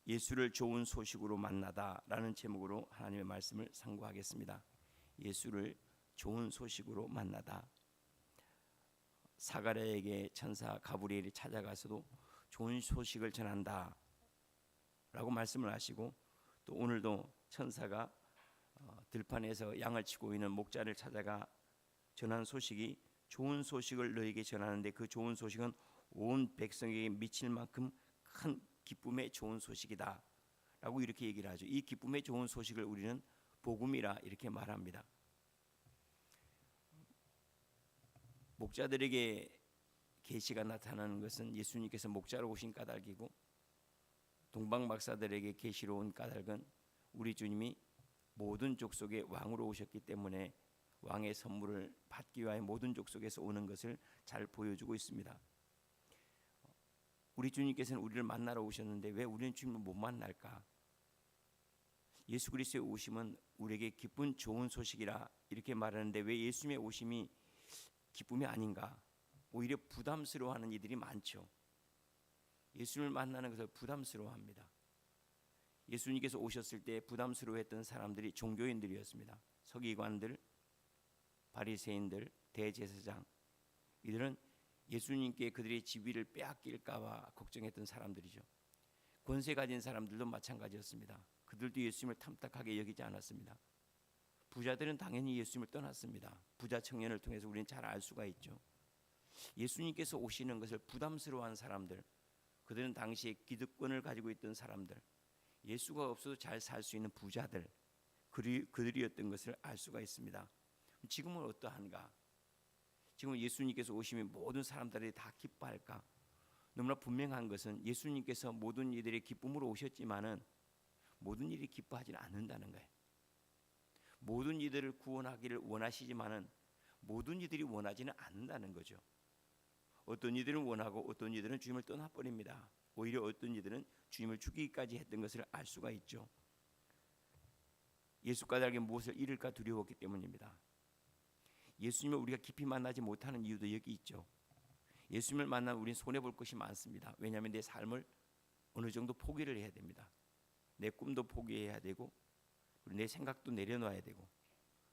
예수를 좋은 소식으로 만나다라는 제목으로 하나님의 말씀을 상고하겠습니다. 예수를 좋은 소식으로 만나다. 사가랴에게 천사 가브리엘이 찾아가서도 좋은 소식을 전한다 라고 말씀을 하시고, 또 오늘도 천사가 들판에서 양을 치고 있는 목자를 찾아가 전한 소식이 좋은 소식을 너에게 전하는데 그 좋은 소식은 온 백성에게 미칠 만큼 큰 기쁨의 좋은 소식이다 라고 이렇게 얘기를 하죠. 이 기쁨의 좋은 소식을 우리는 복음이라 이렇게 말합니다. 목자들에게 계시가 나타나는 것은 예수님께서 목자로 오신 까닭이고, 동방 박사들에게 계시로 온 까닭은 우리 주님이 모든 족속의 왕으로 오셨기 때문에 왕의 선물을 받기 위하여 모든 족속에서 오는 것을 잘 보여주고 있습니다. 우리 주님께서는 우리를 만나러 오셨는데 왜 우리는 주님을 못 만날까? 예수 그리스도의 오심은 우리에게 기쁜 좋은 소식이라 이렇게 말하는데 왜 예수님의 오심이 기쁨이 아닌가? 오히려 부담스러워하는 이들이 많죠. 예수님을 만나는 것을 부담스러워합니다. 예수님께서 오셨을 때 부담스러워했던 사람들이 종교인들이었습니다. 서기관들, 바리새인들, 대제사장, 이들은 예수님께 그들의 지위를 빼앗길까 봐 걱정했던 사람들이죠. 권세 가진 사람들도 마찬가지였습니다. 그들도 예수님을 탐탁하게 여기지 않았습니다. 부자들은 당연히 예수님을 떠났습니다. 부자 청년을 통해서 우리는 잘 알 수가 있죠. 예수님께서 오시는 것을 부담스러워한 사람들, 그들은 당시에 기득권을 가지고 있던 사람들, 예수가 없어도 잘 살 수 있는 부자들, 그들이었던 것을 알 수가 있습니다. 지금은 어떠한가? 지금 예수님께서 오시면 모든 사람들이 다 기뻐할까? 너무나 분명한 것은 예수님께서 모든 이들의 기쁨으로 오셨지만은 모든 일이 기뻐하지는 않는다는 거예요. 모든 이들을 구원하기를 원하시지만은 모든 이들이 원하지는 않는다는 거죠. 어떤 이들은 원하고 어떤 이들은 주님을 떠나버립니다. 오히려 어떤 이들은 주님을 죽이기까지 했던 것을 알 수가 있죠. 예수 까닭에 무엇을 잃을까 두려웠기 때문입니다. 예수님을 우리가 깊이 만나지 못하는 이유도 여기 있죠. 예수님을 만나면 우리는 손해볼 것이 많습니다. 왜냐하면 내 삶을 어느 정도 포기를 해야 됩니다. 내 꿈도 포기해야 되고 내 생각도 내려놔야 되고,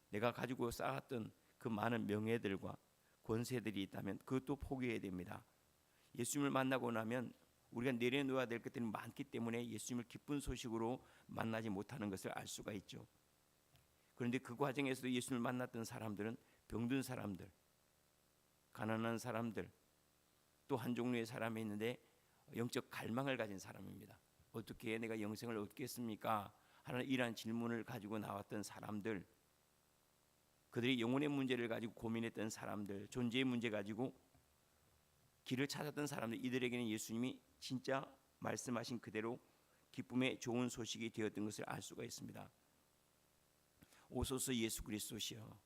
내가 가지고 쌓았던 그 많은 명예들과 권세들이 있다면 그것도 포기해야 됩니다. 예수님을 만나고 나면 우리가 내려놓아야 될 것들이 많기 때문에 예수님을 기쁜 소식으로 만나지 못하는 것을 알 수가 있죠. 그런데 그 과정에서도 예수님을 만났던 사람들은 병든 사람들, 가난한 사람들, 또 한 종류의 사람이 있는데 영적 갈망을 가진 사람입니다. 어떻게 내가 영생을 얻겠습니까? 하는 이러한 질문을 가지고 나왔던 사람들, 그들이 영혼의 문제를 가지고 고민했던 사람들, 존재의 문제 가지고 길을 찾았던 사람들, 이들에게는 예수님이 진짜 말씀하신 그대로 기쁨의 좋은 소식이 되었던 것을 알 수가 있습니다. 오소서 예수 그리스도시여.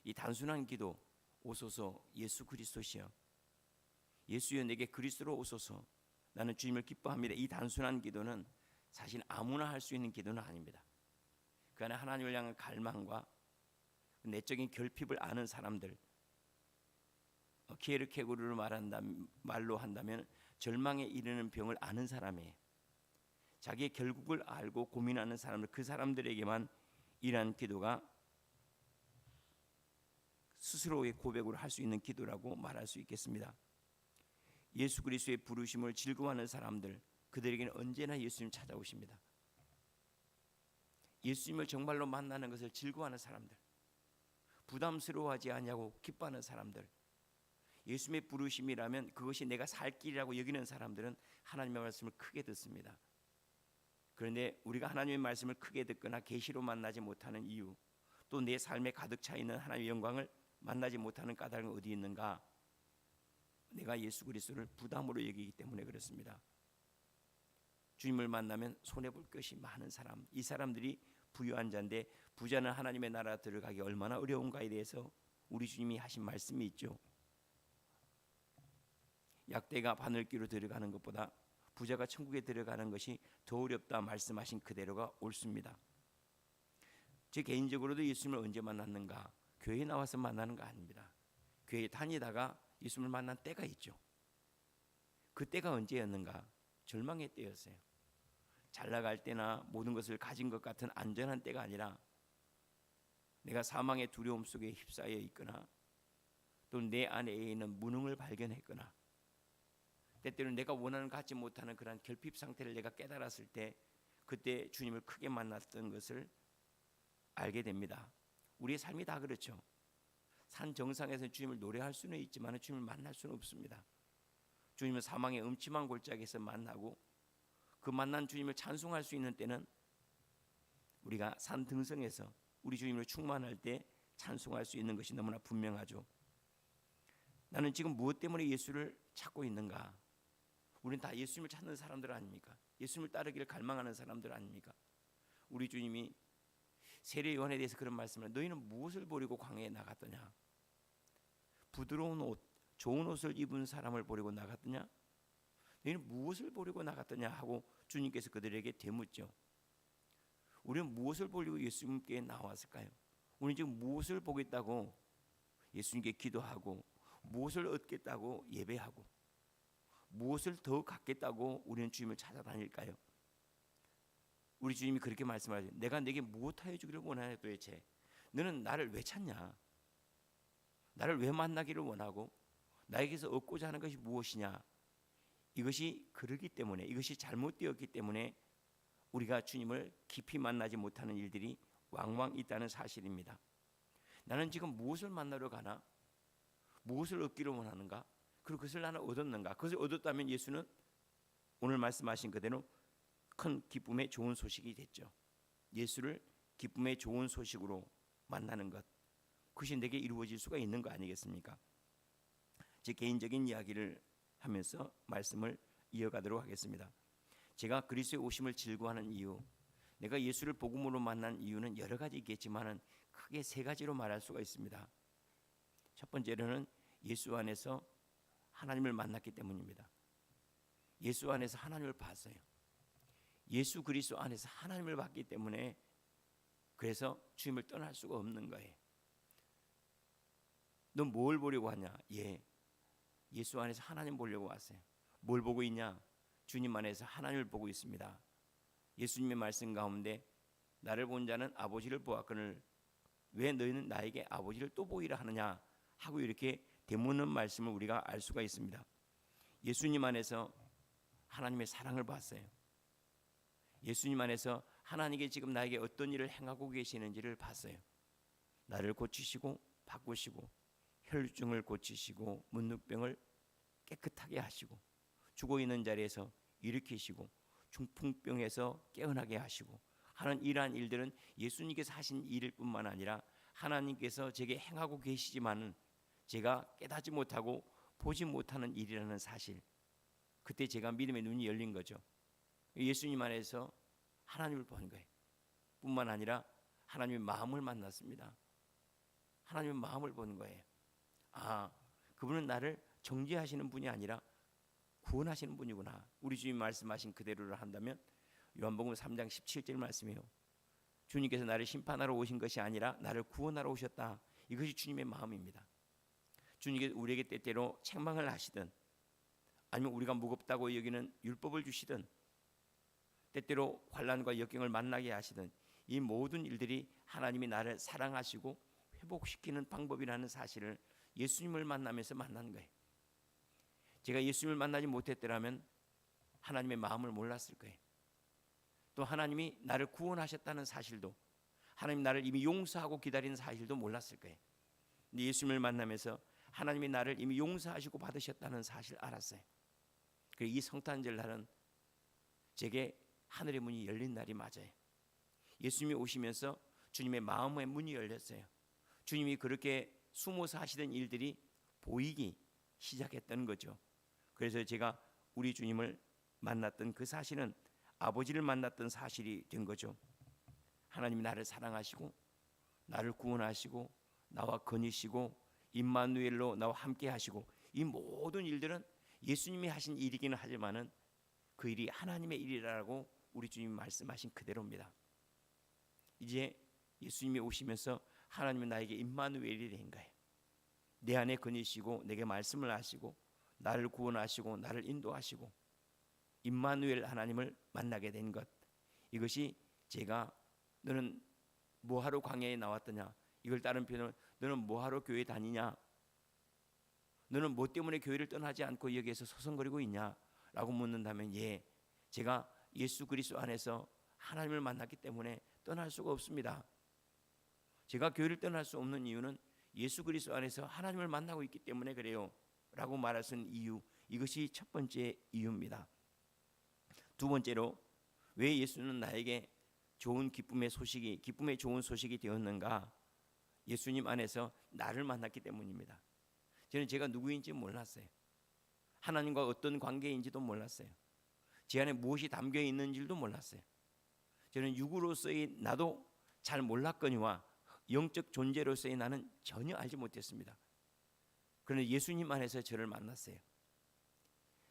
이 단순한 기도, 오소서 예수 그리스도시여. 예수여 내게 그리스도로 오소서. 나는 주님을 기뻐합니다. 이 단순한 기도는 사실 아무나 할 수 있는 기도는 아닙니다. 그 안에 하나님을 향한 갈망과 내적인 결핍을 아는 사람들, 키에르케고르를 말로 한다면 절망에 이르는 병을 아는 사람이에요. 자기의 결국을 알고 고민하는 사람들, 그 사람들에게만 이러한 기도가 스스로의 고백으로 할 수 있는 기도라고 말할 수 있겠습니다. 예수 그리스도의 부르심을 즐거워하는 사람들, 그들에게는 언제나 예수님 찾아오십니다. 예수님을 정말로 만나는 것을 즐거워하는 사람들, 부담스러워하지 않냐고 기뻐하는 사람들, 예수님의 부르심이라면 그것이 내가 살 길이라고 여기는 사람들은 하나님의 말씀을 크게 듣습니다. 그런데 우리가 하나님의 말씀을 크게 듣거나 계시로 만나지 못하는 이유, 또 내 삶에 가득 차 있는 하나님의 영광을 만나지 못하는 까닭은 어디 있는가? 내가 예수 그리스도를 부담으로 여기기 때문에 그렇습니다. 주님을 만나면 손해볼 것이 많은 사람, 이 사람들이 부유한 자인데 부자는 하나님의 나라 들어가기 얼마나 어려운가에 대해서 우리 주님이 하신 말씀이 있죠. 약대가 바늘귀로 들어가는 것보다 부자가 천국에 들어가는 것이 더 어렵다 말씀하신 그대로가 옳습니다. 제 개인적으로도 예수님을 언제 만났는가? 교회에 나와서 만나는 거 아닙니다. 교회에 다니다가 예수님을 만난 때가 있죠. 그 때가 언제였는가? 절망의 때였어요. 잘 나갈 때나 모든 것을 가진 것 같은 안전한 때가 아니라 내가 사망의 두려움 속에 휩싸여 있거나 또 내 안에 있는 무능을 발견했거나 때때로 내가 원하는 갖지 못하는 그런 결핍 상태를 내가 깨달았을 때 그때 주님을 크게 만났던 것을 알게 됩니다. 우리의 삶이 다 그렇죠. 산 정상에서 주님을 노래할 수는 있지만 주님을 만날 수는 없습니다. 주님을 사망의 음침한 골짜기에서 만나고 그 만난 주님을 찬송할 수 있는 때는 우리가 산 등성에서 우리 주님을 충만할 때 찬송할 수 있는 것이 너무나 분명하죠. 나는 지금 무엇 때문에 예수를 찾고 있는가? 우리는 다 예수님을 찾는 사람들 아닙니까? 예수님을 따르기를 갈망하는 사람들 아닙니까? 우리 주님이 세례 요한에 대해서 그런 말씀을 너희는 무엇을 버리고 광야에 나갔더냐? 부드러운 옷, 좋은 옷을 입은 사람을 버리고 나갔더냐? 너희는 무엇을 버리고 나갔더냐 하고 주님께서 그들에게 되묻죠. 우리는 무엇을 버리고 예수님께 나왔을까요? 우리는 지금 무엇을 보겠다고 예수님께 기도하고 무엇을 얻겠다고 예배하고 무엇을 더 갖겠다고 우리는 주님을 찾아다닐까요? 우리 주님이 그렇게 말씀하세요. 내가 내게 무엇하여 주기를 원하냐 도대체? 너는 나를 왜 찾냐? 나를 왜 만나기를 원하고 나에게서 얻고자 하는 것이 무엇이냐? 이것이 그러기 때문에 이것이 잘못되었기 때문에 우리가 주님을 깊이 만나지 못하는 일들이 왕왕 있다는 사실입니다. 나는 지금 무엇을 만나러 가나? 무엇을 얻기를 원하는가? 그리고 그것을 나는 얻었는가? 그것을 얻었다면 예수는 오늘 말씀하신 그대로 큰 기쁨의 좋은 소식이 됐죠. 예수를 기쁨의 좋은 소식으로 만나는 것, 그것이 내게 이루어질 수가 있는 거 아니겠습니까? 제 개인적인 이야기를 하면서 말씀을 이어가도록 하겠습니다. 제가 그리스도의 오심을 즐거워하는 이유, 내가 예수를 복음으로 만난 이유는 여러 가지 있겠지만은 크게 세 가지로 말할 수가 있습니다. 첫 번째로는 예수 안에서 하나님을 만났기 때문입니다. 예수 안에서 하나님을 봤어요. 예수 그리스도 안에서 하나님을 봤기 때문에 그래서 주님을 떠날 수가 없는 거예요. 너 뭘 보려고 하냐? 예수 안에서 하나님 보려고 왔어요. 뭘 보고 있냐? 주님 안에서 하나님을 보고 있습니다. 예수님의 말씀 가운데 나를 본 자는 아버지를 보았거늘 왜 너희는 나에게 아버지를 또 보이라 하느냐 하고 이렇게 되묻는 말씀을 우리가 알 수가 있습니다. 예수님 안에서 하나님의 사랑을 봤어요. 예수님 안에서 하나님께 지금 나에게 어떤 일을 행하고 계시는지를 봤어요. 나를 고치시고 바꾸시고 혈루증을 고치시고 문둥병을 깨끗하게 하시고 죽어있는 자리에서 일으키시고 중풍병에서 깨어나게 하시고 하는 이러한 일들은 예수님께서 하신 일일 뿐만 아니라 하나님께서 제게 행하고 계시지만은 제가 깨닫지 못하고 보지 못하는 일이라는 사실, 그때 제가 믿음의 눈이 열린 거죠. 예수님 안에서 하나님을 본 거예요. 뿐만 아니라 하나님의 마음을 만났습니다. 하나님의 마음을 보는 거예요. 그분은 나를 정죄하시는 분이 아니라 구원하시는 분이구나. 우리 주님 말씀하신 그대로를 한다면 요한복음 3장 17절 말씀이에요. 주님께서 나를 심판하러 오신 것이 아니라 나를 구원하러 오셨다. 이것이 주님의 마음입니다. 주님께서 우리에게 때때로 책망을 하시든 아니면 우리가 무겁다고 여기는 율법을 주시든 때때로 환난과 역경을 만나게 하시든 이 모든 일들이 하나님이 나를 사랑하시고 회복시키는 방법이라는 사실을 예수님을 만나면서 만난 거예요. 제가 예수님을 만나지 못했더라면 하나님의 마음을 몰랐을 거예요. 또 하나님이 나를 구원하셨다는 사실도, 하나님 나를 이미 용서하고 기다리는 사실도 몰랐을 거예요. 근데 예수님을 만나면서 하나님이 나를 이미 용서하시고 받으셨다는 사실을 알았어요. 그래서 이 성탄절 날은 제게 하늘의 문이 열린 날이 맞아요. 예수님이 오시면서 주님의 마음의 문이 열렸어요. 주님이 그렇게 숨어서 하시던 일들이 보이기 시작했던 거죠. 그래서 제가 우리 주님을 만났던 그 사실은 아버지를 만났던 사실이 된 거죠. 하나님이 나를 사랑하시고 나를 구원하시고 나와 거니시고 임마누엘로 나와 함께 하시고 이 모든 일들은 예수님이 하신 일이기는 하지만은 그 일이 하나님의 일이라고 우리 주님이 말씀하신 그대로입니다. 이제 예수님이 오시면서 하나님은 나에게 임마누엘이 된 거예요. 내 안에 거니시고 내게 말씀을 하시고 나를 구원하시고 나를 인도하시고 임마누엘 하나님을 만나게 된 것, 이것이 제가 너는 뭐하러 광야에 나왔더냐, 이걸 다른 표현은 너는 뭐하러 교회 다니냐, 너는 뭐 때문에 교회를 떠나지 않고 여기에서 서성거리고 있냐 라고 묻는다면, 예, 제가 예수 그리스도 안에서 하나님을 만났기 때문에 떠날 수가 없습니다. 제가 교회를 떠날 수 없는 이유는 예수 그리스도 안에서 하나님을 만나고 있기 때문에 그래요 라고 말할 수 있는 이유, 이것이 첫 번째 이유입니다. 두 번째로, 왜 예수는 나에게 좋은 기쁨의 좋은 소식이 되었는가? 예수님 안에서 나를 만났기 때문입니다. 저는 제가 누구인지 몰랐어요. 하나님과 어떤 관계인지도 몰랐어요. 제 안에 무엇이 담겨 있는 줄도 몰랐어요. 저는 육으로서의 나도 잘 몰랐거니와 영적 존재로서의 나는 전혀 알지 못했습니다. 그런데 예수님 안에서 저를 만났어요.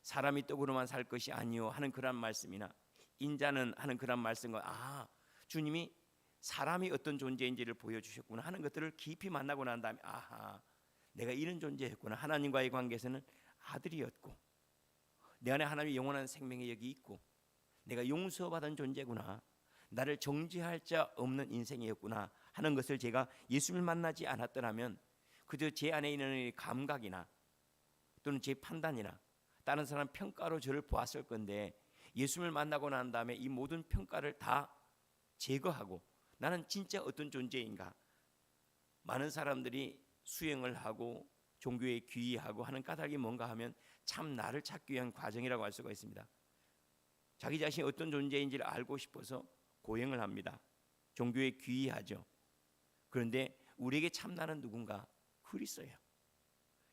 사람이 떡으로만 살 것이 아니요 하는 그런 말씀이나 인자는 하는 그런 말씀과 주님이 사람이 어떤 존재인지를 보여주셨구나 하는 것들을 깊이 만나고 난 다음에 내가 이런 존재였구나. 하나님과의 관계에서는 아들이었고 내 안에 하나님의 영원한 생명이 여기 있고 내가 용서받은 존재구나. 나를 정죄할 자 없는 인생이었구나 하는 것을 제가 예수를 만나지 않았더라면 그저 제 안에 있는 감각이나 또는 제 판단이나 다른 사람 평가로 저를 보았을 건데, 예수를 만나고 난 다음에 이 모든 평가를 다 제거하고 나는 진짜 어떤 존재인가. 많은 사람들이 수행을 하고 종교에 귀의하고 하는 까닭이 뭔가 하면 참 나를 찾기 위한 과정이라고 할 수가 있습니다. 자기 자신이 어떤 존재인지를 알고 싶어서 고행을 합니다. 종교에 귀의하죠. 그런데 우리에게 참나는 누군가? 그리스도예요.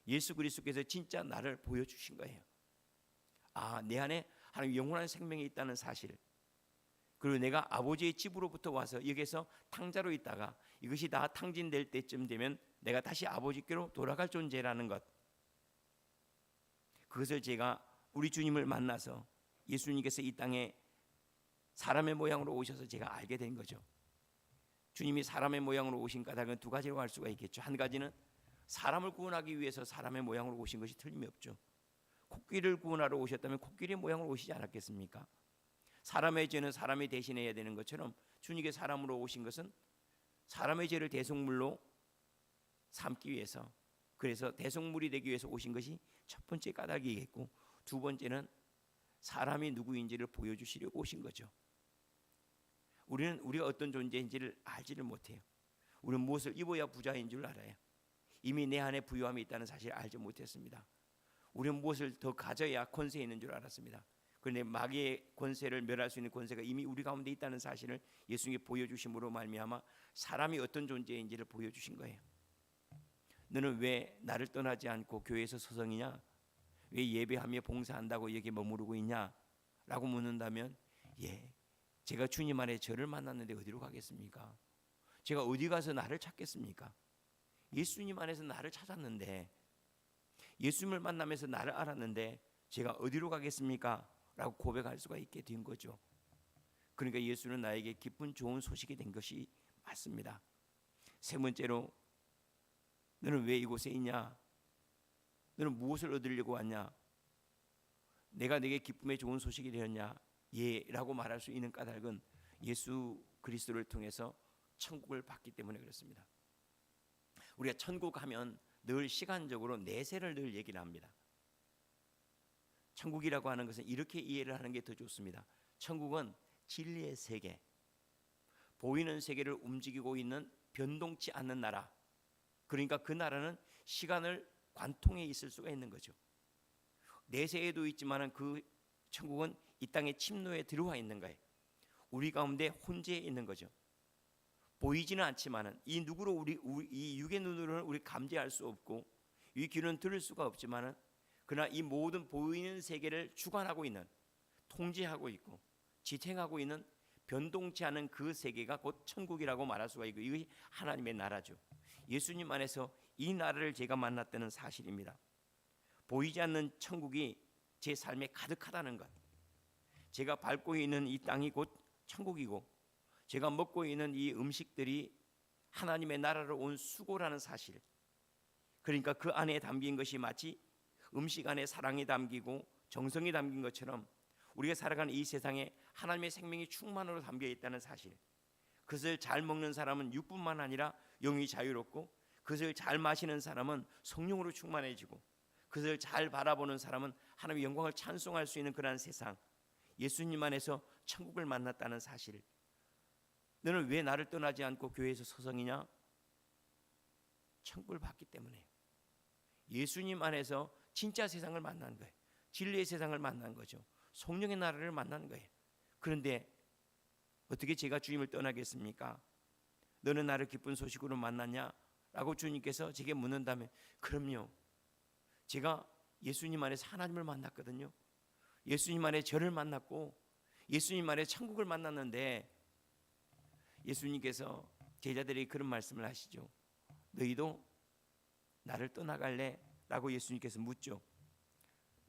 예수 그리스도께서 진짜 나를 보여주신 거예요. 내 안에 하나님 영원한 생명이 있다는 사실, 그리고 내가 아버지의 집으로부터 와서 여기서 탕자로 있다가 이것이 다 탕진될 때쯤 되면 내가 다시 아버지께로 돌아갈 존재라는 것, 그것을 제가 우리 주님을 만나서 예수님께서 이 땅에 사람의 모양으로 오셔서 제가 알게 된 거죠. 주님이 사람의 모양으로 오신 까닭은 두 가지로 할 수가 있겠죠. 한 가지는 사람을 구원하기 위해서 사람의 모양으로 오신 것이 틀림이 없죠. 코끼리를 구원하러 오셨다면 코끼리의 모양으로 오시지 않았겠습니까? 사람의 죄는 사람이 대신해야 되는 것처럼 주님께 사람으로 오신 것은 사람의 죄를 대속물로 삼기 위해서, 그래서 대속물이 되기 위해서 오신 것이 첫 번째 까닭이겠고, 두 번째는 사람이 누구인지를 보여주시려고 오신 거죠. 우리는 우리가 어떤 존재인지를 알지를 못해요. 우리는 무엇을 입어야 부자인 줄 알아요. 이미 내 안에 부유함이 있다는 사실을 알지 못했습니다. 우리는 무엇을 더 가져야 권세 있는 줄 알았습니다. 그런데 마귀의 권세를 멸할 수 있는 권세가 이미 우리 가운데 있다는 사실을 예수님이 보여주심으로 말미암아 사람이 어떤 존재인지를 보여주신 거예요. 너는 왜 나를 떠나지 않고 교회에서 서성이냐? 왜 예배하며 봉사한다고 여기 머무르고 있냐? 라고 묻는다면, 제가 주님 안에 저를 만났는데 어디로 가겠습니까? 제가 어디 가서 나를 찾겠습니까? 예수님 안에서 나를 찾았는데, 예수님을 만나면서 나를 알았는데 제가 어디로 가겠습니까? 라고 고백할 수가 있게 된 거죠. 그러니까 예수는 나에게 기쁜 좋은 소식이 된 것이 맞습니다. 세 번째로, 너는 왜 이곳에 있냐? 너는 무엇을 얻으려고 왔냐? 내가 내게 기쁨의 좋은 소식이 되었냐? 라고 말할 수 있는 까닭은 예수 그리스도를 통해서 천국을 받기 때문에 그렇습니다. 우리가 천국 하면 늘 시간적으로 내세를 늘 얘기를 합니다. 천국이라고 하는 것은 이렇게 이해를 하는 게 더 좋습니다. 천국은 진리의 세계, 보이는 세계를 움직이고 있는 변동치 않는 나라. 그러니까 그 나라는 시간을 관통해 있을 수가 있는 거죠. 내세에도 있지만은 그 천국은 이 땅의 침노에 들어와 있는 거예요. 우리 가운데 혼재해 있는 거죠. 보이지는 않지만은 이 누구로 이 육의 눈으로는 우리 감지할 수 없고 이 귀는 들을 수가 없지만은, 그러나 이 모든 보이는 세계를 주관하고 있는, 통제하고 있고 지탱하고 있는 변동치 않은 그 세계가 곧 천국이라고 말할 수가 있고, 이것이 하나님의 나라죠. 예수님 안에서 이 나라를 제가 만났다는 사실입니다. 보이지 않는 천국이 제 삶에 가득하다는 것, 제가 밟고 있는 이 땅이 곧 천국이고 제가 먹고 있는 이 음식들이 하나님의 나라로 온 수고라는 사실, 그러니까 그 안에 담긴 것이 마치 음식 안에 사랑이 담기고 정성이 담긴 것처럼 우리가 살아가는 이 세상에 하나님의 생명이 충만으로 담겨 있다는 사실, 그것을 잘 먹는 사람은 육뿐만 아니라 영이 자유롭고, 그것을 잘 마시는 사람은 성령으로 충만해지고, 그것을 잘 바라보는 사람은 하나님의 영광을 찬송할 수 있는 그러한 세상, 예수님 안에서 천국을 만났다는 사실. 너는 왜 나를 떠나지 않고 교회에서 서성이냐? 천국을 받기 때문에. 예수님 안에서 진짜 세상을 만난 거예요. 진리의 세상을 만난 거죠. 성령의 나라를 만난 거예요. 그런데 어떻게 제가 주님을 떠나겠습니까? 너는 나를 기쁜 소식으로 만났냐? 라고 주님께서 제게 묻는다면, 그럼요. 제가 예수님 안에서 하나님을 만났거든요. 예수님 안에 저를 만났고 예수님 안에 천국을 만났는데, 예수님께서 제자들에게 그런 말씀을 하시죠. 너희도 나를 떠나갈래? 라고 예수님께서 묻죠.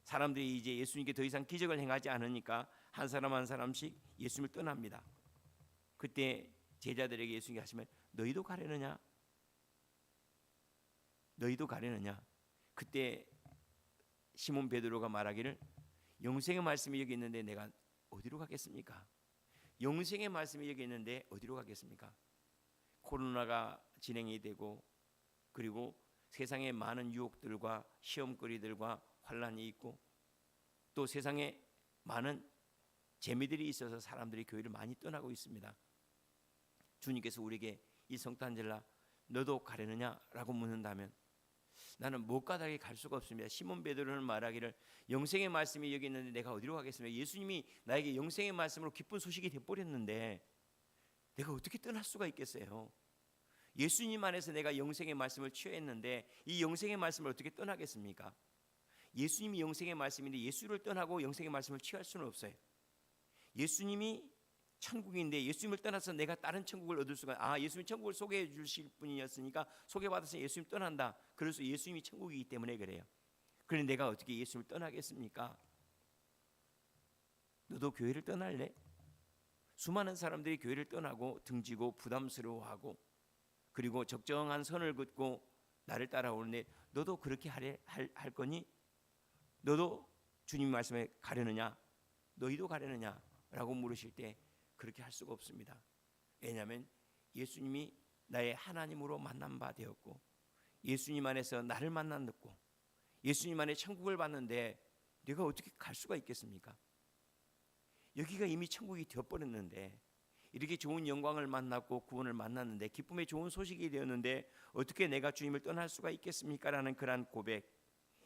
사람들이 이제 예수님께 더 이상 기적을 행하지 않으니까 한 사람 한 사람씩 예수님을 떠납니다. 그때 제자들에게 예수님이 하시면, 너희도 가려느냐? 너희도 가려느냐? 그때 시몬 베드로가 말하기를, 영생의 말씀이 여기 있는데 내가 어디로 가겠습니까? 영생의 말씀이 여기 있는데 어디로 가겠습니까? 코로나가 진행이 되고, 그리고 세상에 많은 유혹들과 시험거리들과 환란이 있고, 또 세상에 많은 재미들이 있어서 사람들이 교회를 많이 떠나고 있습니다. 주님께서 우리에게 이 성탄절날 너도 가려느냐라고 묻는다면, 나는 못 가다게 갈 수가 없습니다. 시몬 베드로는 말하기를, 영생의 말씀이 여기 있는데 내가 어디로 가겠습니까? 예수님이 나에게 영생의 말씀으로 기쁜 소식이 되어버렸는데 내가 어떻게 떠날 수가 있겠어요? 예수님 안에서 내가 영생의 말씀을 취했는데 이 영생의 말씀을 어떻게 떠나겠습니까? 예수님이 영생의 말씀인데 예수를 떠나고 영생의 말씀을 취할 수는 없어요. 예수님이 천국인데 예수님을 떠나서 내가 다른 천국을 얻을 수가, 예수님 천국을 소개해 주실 분이었으니까 소개받아서 예수님 떠난다. 그래서 예수님이 천국이기 때문에 그래요. 그런데 내가 어떻게 예수님을 떠나겠습니까? 너도 교회를 떠날래? 수많은 사람들이 교회를 떠나고 등지고 부담스러워하고, 그리고 적정한 선을 긋고 나를 따라오는데, 너도 그렇게 할 거니? 너도 주님 말씀에 가려느냐? 너희도 가려느냐? 라고 물으실 때 그렇게 할 수가 없습니다. 왜냐하면 예수님이 나의 하나님으로 만난 바 되었고, 예수님 안에서 나를 만났고, 예수님 안에 천국을 받는데 내가 어떻게 갈 수가 있겠습니까? 여기가 이미 천국이 되어버렸는데, 이렇게 좋은 영광을 만났고 구원을 만났는데, 기쁨의 좋은 소식이 되었는데 어떻게 내가 주님을 떠날 수가 있겠습니까? 라는 그러한 고백,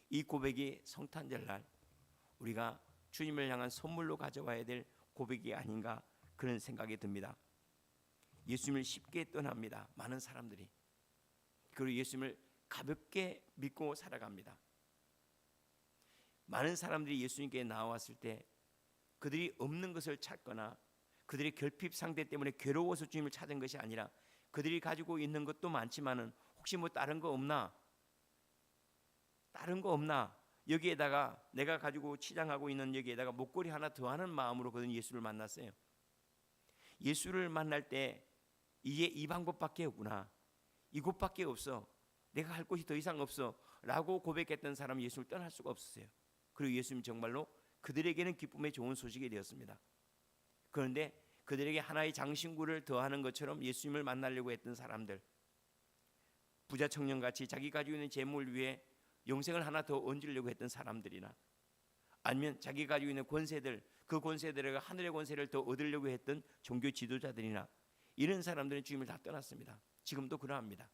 이 고백이 성탄절날 우리가 주님을 향한 선물로 가져와야 될 고백이 아닌가, 그런 생각이 듭니다. 예수님을 쉽게 떠납니다. 많은 사람들이. 그리고 예수님을 가볍게 믿고 살아갑니다. 많은 사람들이 예수님께 나왔을 때 그들이 없는 것을 찾거나 그들의 결핍 상태 때문에 괴로워서 주님을 찾은 것이 아니라, 그들이 가지고 있는 것도 많지만은 혹시 뭐 다른 거 없나? 다른 거 없나? 여기에다가 내가 가지고 치장하고 있는 여기에다가 목걸이 하나 더 하는 마음으로 그들은 예수를 만났어요. 예수를 만날 때 이제 이 방법밖에 없구나, 이곳밖에 없어, 내가 할 곳이 더 이상 없어 라고 고백했던 사람은 예수를 떠날 수가 없었어요. 그리고 예수님 정말로 그들에게는 기쁨의 좋은 소식이 되었습니다. 그런데 그들에게 하나의 장신구를 더하는 것처럼 예수님을 만나려고 했던 사람들, 부자 청년같이 자기 가지고 있는 재물 위에 영생을 하나 더 얹으려고 했던 사람들이나, 아니면 자기 가지고 있는 권세들, 그 권세들에게 하늘의 권세를 더 얻으려고 했던 종교 지도자들이나, 이런 사람들은 주님을 다 떠났습니다. 지금도 그러합니다.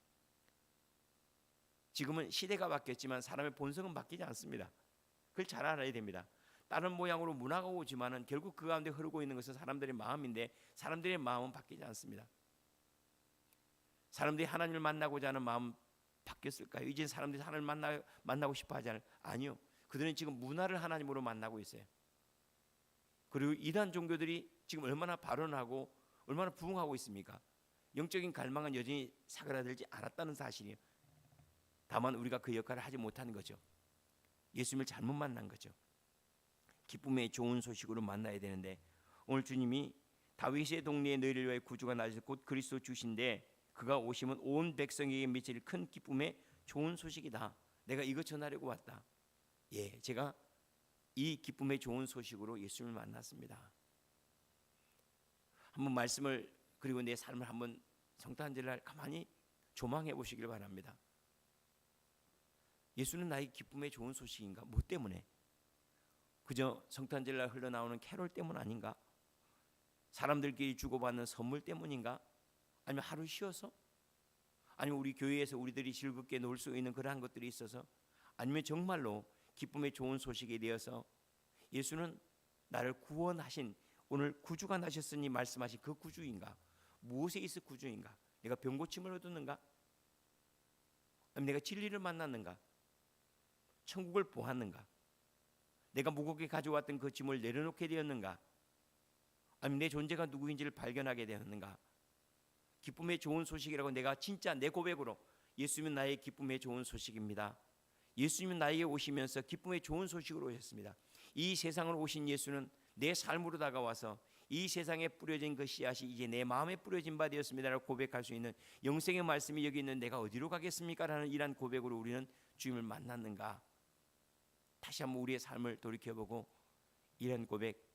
지금은 시대가 바뀌었지만 사람의 본성은 바뀌지 않습니다. 그걸 잘 알아야 됩니다. 다른 모양으로 문화가 오지만은 결국 그 가운데 흐르고 있는 것은 사람들의 마음인데, 사람들의 마음은 바뀌지 않습니다. 사람들이 하나님을 만나고자 하는 마음 바뀌었을까요? 이제 사람들이 하나님을 만나고 싶어 하지 않아요? 아니요. 그들은 지금 문화를 하나님으로 만나고 있어요. 그리고 이단 종교들이 지금 얼마나 발언하고 얼마나 부흥하고 있습니까? 영적인 갈망은 여전히 사그라들지 않았다는 사실이에요. 다만 우리가 그 역할을 하지 못하는 거죠. 예수님을 잘못 만난 거죠. 기쁨의 좋은 소식으로 만나야 되는데, 오늘 주님이 다윗의 동네에 너희를 위하여 구주가 나셔서 곧 그리스도 주신데 그가 오시면 온 백성에게 미칠 큰 기쁨의 좋은 소식이다. 내가 이거 전하려고 왔다. 제가 이 기쁨의 좋은 소식으로 예수님을 만났습니다. 한번 말씀을 그리고 내 삶을 한번 성탄절날 가만히 조망해 보시길 바랍니다. 예수는 나의 기쁨의 좋은 소식인가? 뭐 때문에? 그저 성탄절날 흘러나오는 캐롤 때문 아닌가? 사람들끼리 주고받는 선물 때문인가? 아니면 하루 쉬어서? 아니면 우리 교회에서 우리들이 즐겁게 놀 수 있는 그러한 것들이 있어서? 아니면 정말로 기쁨의 좋은 소식에 대해서 예수는 나를 구원하신, 오늘 구주가 나셨으니 말씀하신 그 구주인가? 무엇에 있어 구주인가? 내가 병고침을 얻었는가? 아니면 내가 진리를 만났는가? 천국을 보았는가? 내가 무겁게 가져왔던 그 짐을 내려놓게 되었는가? 아니면 내 존재가 누구인지를 발견하게 되었는가? 기쁨의 좋은 소식이라고 내가 진짜 내 고백으로 예수님은 나의 기쁨의 좋은 소식입니다. 예수님은 나에게 오시면서 기쁨의 좋은 소식으로 오셨습니다. 이 세상으로 오신 예수는 내 삶으로 다가와서 이 세상에 뿌려진 그 씨앗이 이제 내 마음에 뿌려진 바 되었습니다라고 고백할 수 있는 영생의 말씀이 여기 있는 내가 어디로 가겠습니까? 라는 이러한 고백으로 우리는 주님을 만났는가? 다시 한번 우리의 삶을 돌이켜보고 이런 고백,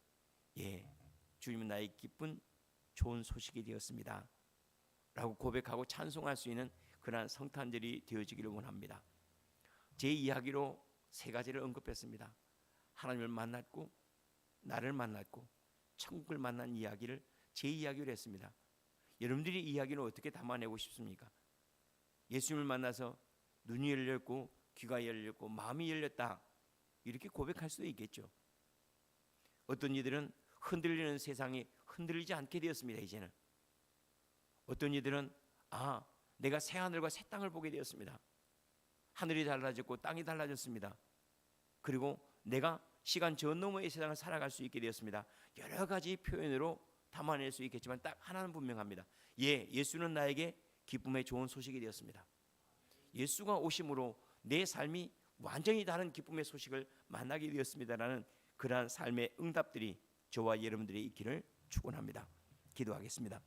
주님은 나의 기쁜 좋은 소식이 되었습니다 라고 고백하고 찬송할 수 있는 그러한 성탄절이 되어지기를 원합니다. 제 이야기로 세 가지를 언급했습니다. 하나님을 만났고 나를 만났고 천국을 만난 이야기를 제 이야기로 했습니다. 여러분들이 이야기는 어떻게 담아내고 싶습니까? 예수님을 만나서 눈이 열렸고 귀가 열렸고 마음이 열렸다, 이렇게 고백할 수도 있겠죠. 어떤 이들은 흔들리는 세상이 흔들리지 않게 되었습니다. 이제는 어떤 이들은 내가 새 하늘과 새 땅을 보게 되었습니다. 하늘이 달라졌고 땅이 달라졌습니다. 그리고 내가 시간 저 너머의 세상을 살아갈 수 있게 되었습니다. 여러 가지 표현으로 담아낼 수 있겠지만 딱 하나는 분명합니다. 예수는 나에게 기쁨의 좋은 소식이 되었습니다. 예수가 오심으로 내 삶이 완전히 다른 기쁨의 소식을 만나게 되었습니다라는 그러한 삶의 응답들이 저와 여러분들이 있기를 축원합니다. 기도하겠습니다.